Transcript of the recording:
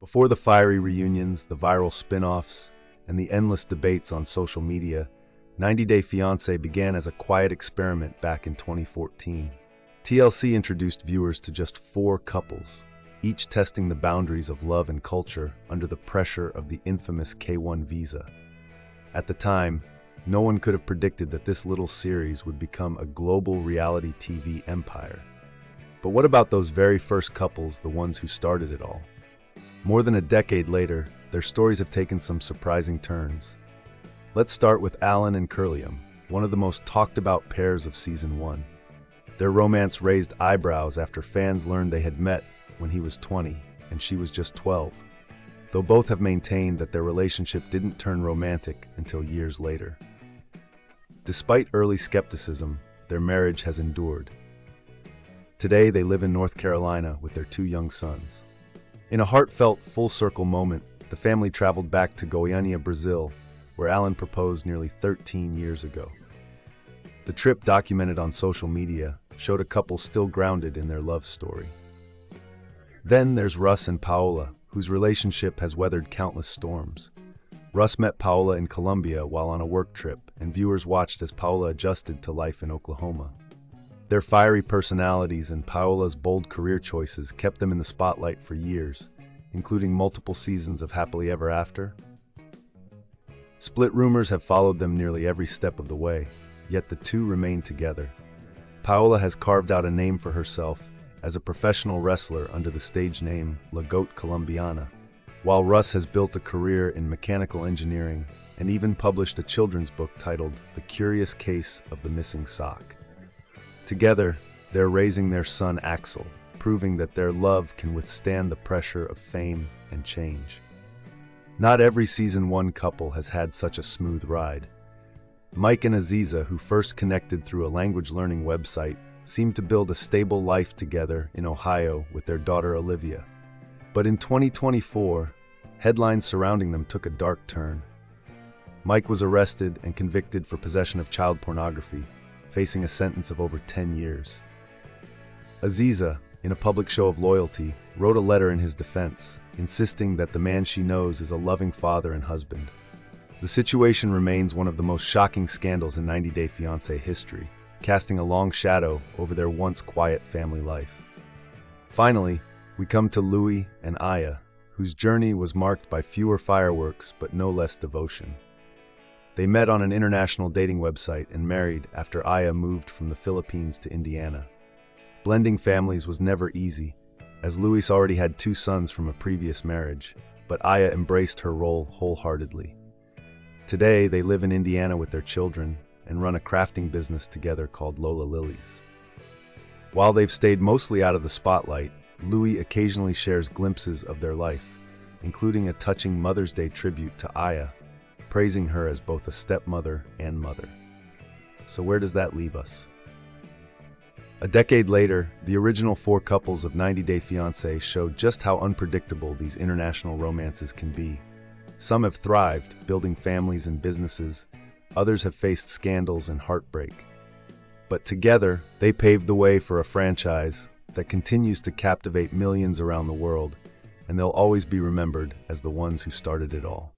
Before the fiery reunions, the viral spin-offs, and the endless debates on social media, 90 Day Fiancé began as a quiet experiment back in 2014. TLC introduced viewers to just 4 couples, each testing the boundaries of love and culture under the pressure of the infamous K-1 visa. At the time, no one could have predicted that this little series would become a global reality TV empire. But what about those very first couples, the ones who started it all? More than a decade later, their stories have taken some surprising turns. Let's start with Alan and Curliam, one of the most talked about pairs of season 1. Their romance raised eyebrows after fans learned they had met when he was 20 and she was just 12, though both have maintained that their relationship didn't turn romantic until years later. Despite early skepticism, their marriage has endured. Today they live in North Carolina with their 2 young sons. In a heartfelt, full-circle moment, the family traveled back to Goiânia, Brazil, where Alan proposed nearly 13 years ago. The trip, documented on social media, showed a couple still grounded in their love story. Then there's Russ and Paola, whose relationship has weathered countless storms. Russ met Paola in Colombia while on a work trip, and viewers watched as Paola adjusted to life in Oklahoma. Their fiery personalities and Paola's bold career choices kept them in the spotlight for years, including multiple seasons of Happily Ever After. Split rumors have followed them nearly every step of the way, yet the two remain together. Paola has carved out a name for herself as a professional wrestler under the stage name La Goat Colombiana, while Russ has built a career in mechanical engineering and even published a children's book titled The Curious Case of the Missing Sock. Together, they're raising their son Axel, proving that their love can withstand the pressure of fame and change. Not every season 1 couple has had such a smooth ride. Mike and Aziza, who first connected through a language learning website, seemed to build a stable life together in Ohio with their daughter Olivia. But in 2024, headlines surrounding them took a dark turn. Mike was arrested and convicted for possession of child pornography, facing a sentence of over 10 years. Aziza, in a public show of loyalty, wrote a letter in his defense, insisting that the man she knows is a loving father and husband. The situation remains one of the most shocking scandals in 90 Day Fiancé history, casting a long shadow over their once quiet family life. Finally, we come to Louis and Aya, whose journey was marked by fewer fireworks but no less devotion. They met on an international dating website and married after Aya moved from the Philippines to Indiana. Blending families was never easy, as Luis already had 2 sons from a previous marriage, but Aya embraced her role wholeheartedly. Today, they live in Indiana with their children and run a crafting business together called Lola Lilies. While they've stayed mostly out of the spotlight, Louis occasionally shares glimpses of their life, including a touching Mother's Day tribute to Aya, praising her as both a stepmother and mother. So where does that leave us? A decade later, the original 4 couples of 90 Day Fiancé showed just how unpredictable these international romances can be. Some have thrived, building families and businesses. Others have faced scandals and heartbreak. But together, they paved the way for a franchise that continues to captivate millions around the world, and they'll always be remembered as the ones who started it all.